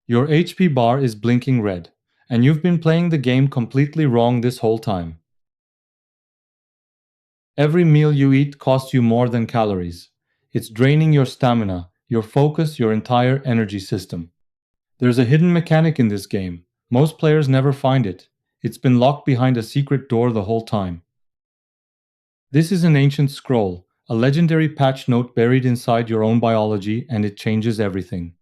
Your HP bar is blinking red, and you've been playing the game completely wrong this whole time. Every meal you eat costs you more than calories. It's draining your stamina, your focus, your entire energy system. There's a hidden mechanic in this game. Most players never find it. It's been locked behind a secret door the whole time. This is an ancient scroll, a legendary patch note buried inside your own biology, and it changes everything.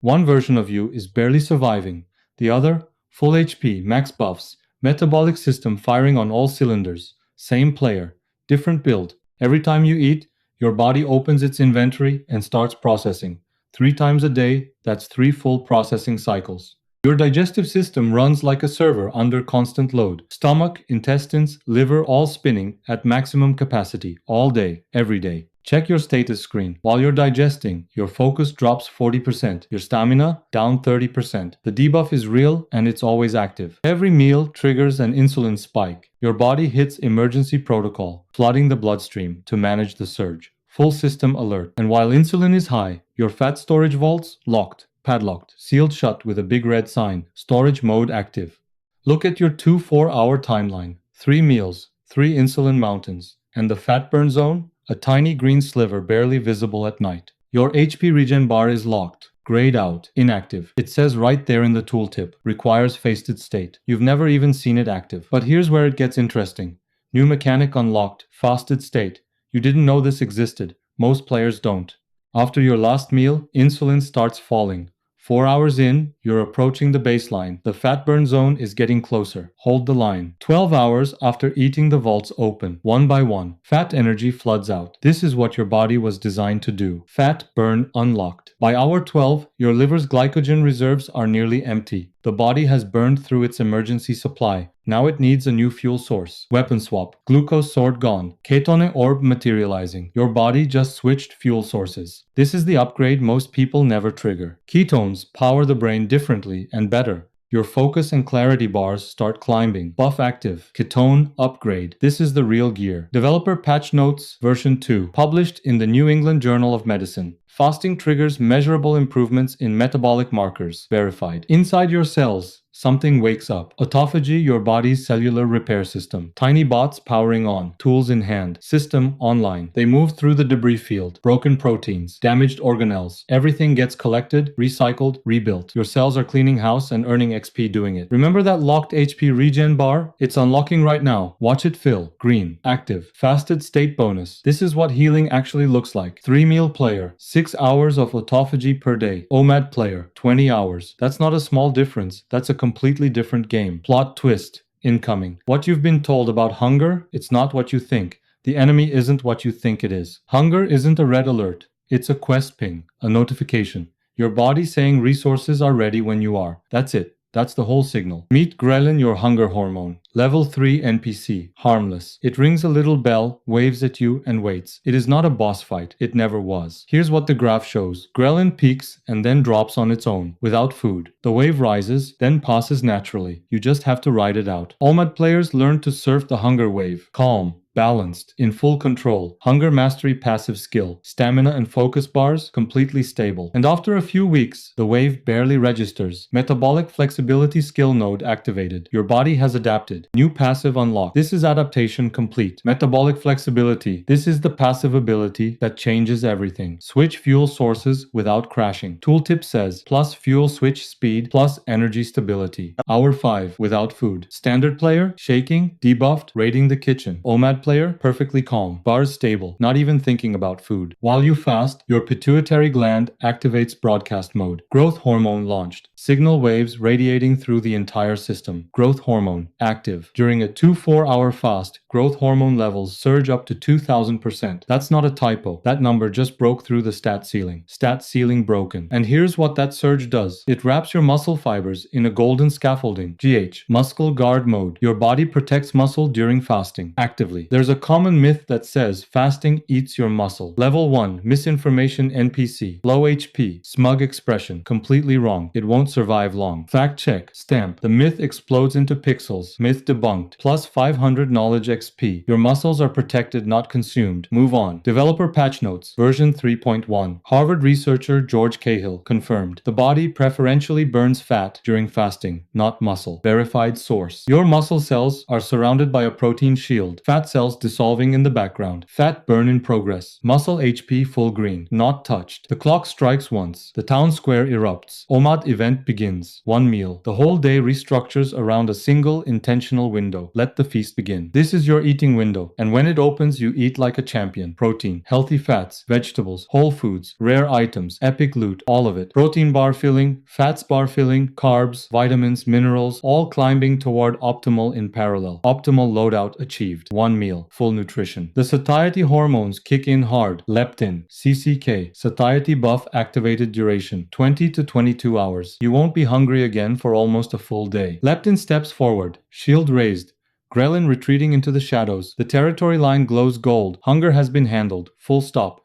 One version of you is barely surviving. The other, full HP, max buffs, metabolic system firing on all cylinders. Same player, different build. Every time you eat, your body opens its inventory and starts processing. 3 times a day, that's 3 full processing cycles. Your digestive system runs like a server under constant load. Stomach, intestines, liver all spinning at maximum capacity all day, every day. Check your status screen. While you're digesting, your focus drops 40%, your stamina down 30%. The debuff is real and it's always active. Every meal triggers an insulin spike. Your body hits emergency protocol, flooding the bloodstream to manage the surge. Full system alert. And while insulin is high, your fat storage vaults locked, padlocked, sealed shut with a big red sign, storage mode active. Look at your 2-4-hour timeline. 3 meals, 3 insulin mountains, and the fat burn zone? A tiny green sliver barely visible at night. Your HP regen bar is locked, grayed out, inactive. It says right there in the tooltip, requires fasted state. You've never even seen it active. But here's where it gets interesting. New mechanic unlocked, fasted state. You didn't know this existed. Most players don't. After your last meal, insulin starts falling. 4 hours in, you're approaching the baseline. The fat burn zone is getting closer. Hold the line. 12 hours after eating, the vaults open. One by one. Fat energy floods out. This is what your body was designed to do. Fat burn unlocked. By hour 12, your liver's glycogen reserves are nearly empty. The body has burned through its emergency supply. Now it needs a new fuel source. Weapon swap. Glucose sword gone. Ketone orb materializing. Your body just switched fuel sources. This is the upgrade most people never trigger. Ketones power the brain differently and better. Your focus and clarity bars start climbing. Buff active. Ketone upgrade. This is the real gear. Developer patch notes version 2. Published in the New England Journal of Medicine. Fasting triggers measurable improvements in metabolic markers. Verified. Inside your cells, something wakes up. Autophagy, your body's cellular repair system. Tiny bots powering on. Tools in hand. System online. They move through the debris field. Broken proteins. Damaged organelles. Everything gets collected, recycled, rebuilt. Your cells are cleaning house and earning XP doing it. Remember that locked HP regen bar? It's unlocking right now. Watch it fill. Green. Active. Fasted state bonus. This is what healing actually looks like. 3 meal player. 6 hours of autophagy per day. OMAD player, 20 hours. That's not a small difference. That's a completely different game. Plot twist. Incoming. What you've been told about hunger, it's not what you think. The enemy isn't what you think it is. Hunger isn't a red alert. It's a quest ping, a notification. Your body saying resources are ready when you are. That's it. That's the whole signal. Meet ghrelin, your hunger hormone. Level 3 NPC. Harmless. It rings a little bell, waves at you, and waits. It is not a boss fight. It never was. Here's what the graph shows. Ghrelin peaks and then drops on its own, without food. The wave rises, then passes naturally. You just have to ride it out. OMAD players learn to surf the hunger wave. Calm. Balanced, in full control, hunger mastery passive skill, stamina and focus bars completely stable. And after a few weeks, the wave barely registers. Metabolic flexibility skill node activated. Your body has adapted. New passive unlocked. This is adaptation complete. Metabolic flexibility. This is the passive ability that changes everything. Switch fuel sources without crashing. Tooltip says, plus fuel switch speed, plus energy stability. Hour 5, without food. Standard player, shaking, debuffed, raiding the kitchen. OMAD player, perfectly calm. Bars stable, not even thinking about food. While you fast, your pituitary gland activates broadcast mode. Growth hormone launched. Signal waves radiating through the entire system. Growth hormone active. During a 2-4 hour fast, growth hormone levels surge up to 2000%. That's not a typo. That number just broke through the stat ceiling. Stat ceiling broken. And here's what that surge does. It wraps your muscle fibers in a golden scaffolding. GH. Muscle guard mode. Your body protects muscle during fasting. Actively. There's a common myth that says fasting eats your muscle. Level 1. Misinformation NPC. Low HP. Smug expression. Completely wrong. It won't survive long. Fact check. Stamp. The myth explodes into pixels. Myth debunked. Plus 500 knowledge XP. Your muscles are protected, not consumed. Move on. Developer patch notes. Version 3.1. Harvard researcher George Cahill confirmed. The body preferentially burns fat during fasting, not muscle. Verified source. Your muscle cells are surrounded by a protein shield. Fat cells dissolving in the background. Fat burn in progress. Muscle HP full green. Not touched. The clock strikes once. The town square erupts. OMAD event begins. One meal. The whole day restructures around a single intentional window. Let the feast begin. This is your eating window, and when it opens, you eat like a champion. Protein, healthy fats, vegetables, whole foods, rare items, epic loot, all of it. Protein bar filling, fats bar filling, carbs, vitamins, minerals, all climbing toward optimal in parallel. Optimal loadout achieved. One meal, full nutrition. The satiety hormones kick in hard. Leptin, CCK, satiety buff activated duration, 20 to 22 hours. You won't be hungry again for almost a full day. Leptin steps forward, shield raised. Ghrelin retreating into the shadows. The territory line glows gold. Hunger has been handled. Full stop.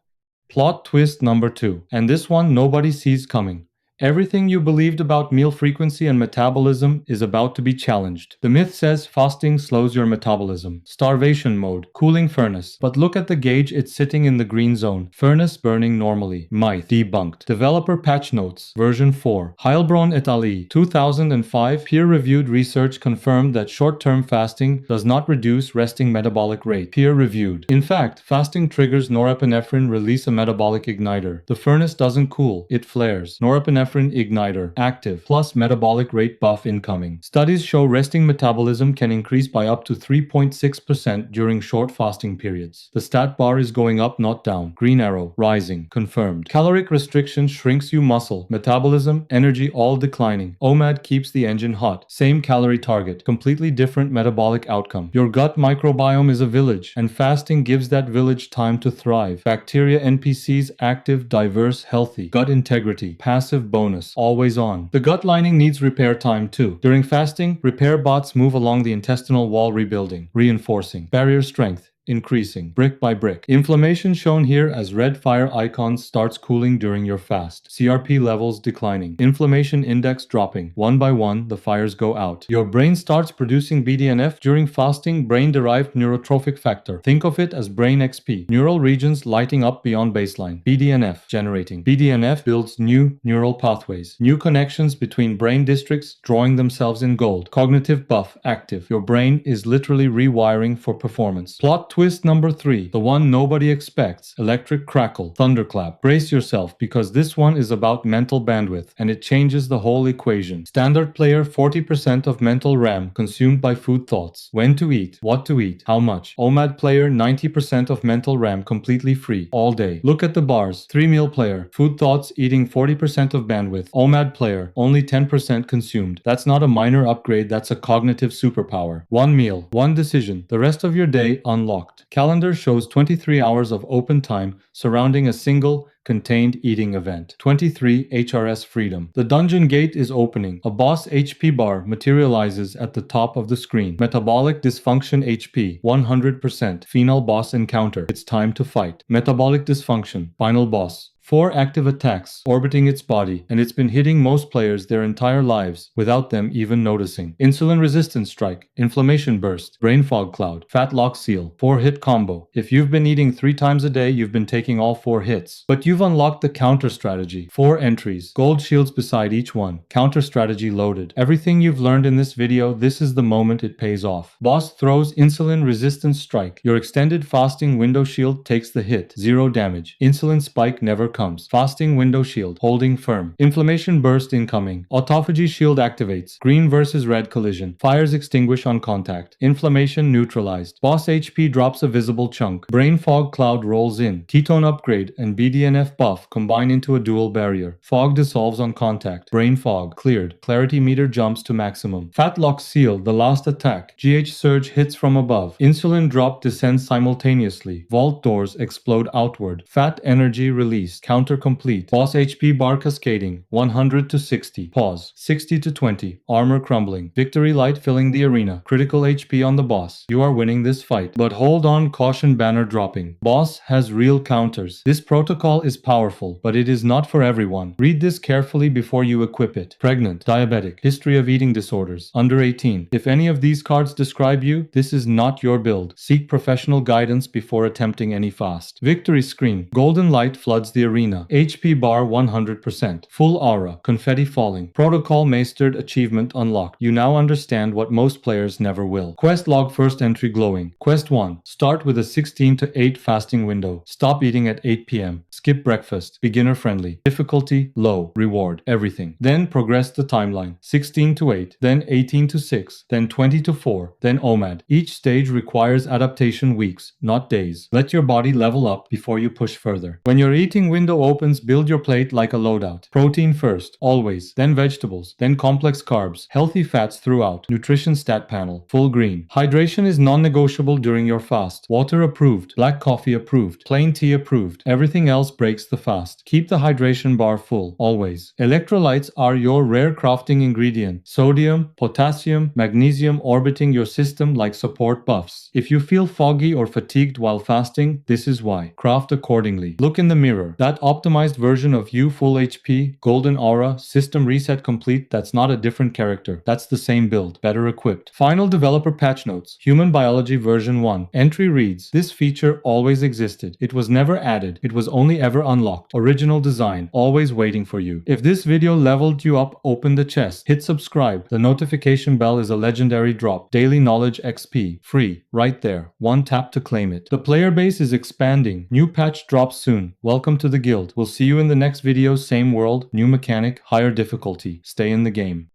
Plot twist number 2. And this one nobody sees coming. Everything you believed about meal frequency and metabolism is about to be challenged. The myth says fasting slows your metabolism. Starvation mode. Cooling furnace. But look at the gauge, it's sitting in the green zone. Furnace burning normally. Myth. Debunked. Developer patch notes. Version 4. Heilbronn et al. 2005 peer-reviewed research confirmed that short-term fasting does not reduce resting metabolic rate. Peer-reviewed. In fact, fasting triggers norepinephrine release, a metabolic igniter. The furnace doesn't cool, it flares. Norepinephrine igniter active plus metabolic rate buff incoming. Studies show resting metabolism can increase by up to 3.6% during short fasting periods. The stat bar is going up, not down. Green arrow rising. Confirmed. Caloric restriction shrinks you muscle, metabolism, energy all declining. OMAD keeps the engine hot. Same calorie target, completely different metabolic outcome. Your gut microbiome is a village, and fasting gives that village time to thrive. Bacteria NPCs active, diverse, healthy. Gut integrity, passive bonus, always on. The gut lining needs repair time too. During fasting, repair bots move along the intestinal wall, rebuilding, reinforcing. Barrier strength increasing brick by brick. Inflammation shown here as red fire icons starts cooling during your fast. CRP levels declining. Inflammation index dropping. One by one, the fires go out. Your brain starts producing BDNF during fasting, brain-derived neurotrophic factor. Think of it as brain XP. Neural regions lighting up beyond baseline. BDNF generating. BDNF builds new neural pathways. New connections between brain districts drawing themselves in gold. Cognitive buff active. Your brain is literally rewiring for performance. Plot twist number 3, the one nobody expects. Electric crackle, thunderclap. Brace yourself, because this one is about mental bandwidth, and it changes the whole equation. Standard player, 40% of mental RAM consumed by food thoughts. When to eat, what to eat, how much. OMAD player, 90% of mental RAM completely free, all day. Look at the bars. 3 meal player, food thoughts eating 40% of bandwidth. OMAD player, only 10% consumed. That's not a minor upgrade, that's a cognitive superpower. 1 meal, 1 decision, the rest of your day unlocked. Calendar shows 23 hours of open time surrounding a single contained eating event. 23 HRS freedom. The dungeon gate is opening. A boss HP bar materializes at the top of the screen. Metabolic dysfunction HP 100%. Final boss encounter. It's time to fight. Metabolic dysfunction. Final boss. 4 active attacks orbiting its body, and it's been hitting most players their entire lives without them even noticing. Insulin resistance strike, inflammation burst, brain fog cloud, fat lock seal, 4-hit combo. If you've been eating 3 times a day, you've been taking all 4 hits. But you've unlocked the counter strategy. 4 entries, gold shields beside each one. Counter strategy loaded. Everything you've learned in this video, this is the moment it pays off. Boss throws insulin resistance strike. Your extended fasting window shield takes the hit. 0 damage. Insulin spike never comes. Fasting window shield, holding firm. Inflammation burst incoming. Autophagy shield activates. Green versus red collision. Fires extinguish on contact. Inflammation neutralized. Boss HP drops a visible chunk. Brain fog cloud rolls in. Ketone upgrade and BDNF buff combine into a dual barrier. Fog dissolves on contact. Brain fog cleared. Clarity meter jumps to maximum. Fat lock seal, the last attack. GH surge hits from above. Insulin drop descends simultaneously. Vault doors explode outward. Fat energy released. Counter complete. Boss HP bar cascading. 100 to 60. Pause. 60 to 20. Armor crumbling. Victory light filling the arena. Critical HP on the boss. You are winning this fight. But hold on, caution banner dropping. Boss has real counters. This protocol is powerful, but it is not for everyone. Read this carefully before you equip it. Pregnant. Diabetic. History of eating disorders. Under 18. If any of these cards describe you, this is not your build. Seek professional guidance before attempting any fast. Victory screen. Golden light floods the arena. HP bar 100%. Full aura. Confetti falling. Protocol mastered. Achievement unlocked. You now understand what most players never will. Quest log first entry glowing. Quest 1. Start with a 16 to 8 fasting window. Stop eating at 8 p.m. Skip breakfast. Beginner friendly. Difficulty low. Reward everything. Then progress the timeline. 16 to 8. Then 18 to 6. Then 20 to 4. Then OMAD. Each stage requires adaptation weeks, not days. Let your body level up before you push further. When your eating window opens, build your plate like a loadout. Protein first, always. Then vegetables. Then complex carbs. Healthy fats throughout. Nutrition stat panel. Full green. Hydration is non-negotiable during your fast. Water approved. Black coffee approved. Plain tea approved. Everything else breaks the fast. Keep the hydration bar full, always. Electrolytes are your rare crafting ingredient. Sodium, potassium, magnesium orbiting your system like support buffs. If you feel foggy or fatigued while fasting, this is why. Craft accordingly. Look in the mirror. That optimized version of you, full HP, golden aura, system reset complete, that's not a different character. That's the same build, better equipped. Final developer patch notes. Human biology version 1. Entry reads, this feature always existed. It was never added. It was only ever unlocked. Original design, always waiting for you. If this video leveled you up, open the chest. Hit subscribe. The notification bell is a legendary drop. Daily knowledge XP. Free. Right there. One tap to claim it. The player base is expanding. New patch drops soon. Welcome to the guild. We'll see you in the next video. Same world, new mechanic, higher difficulty. Stay in the game.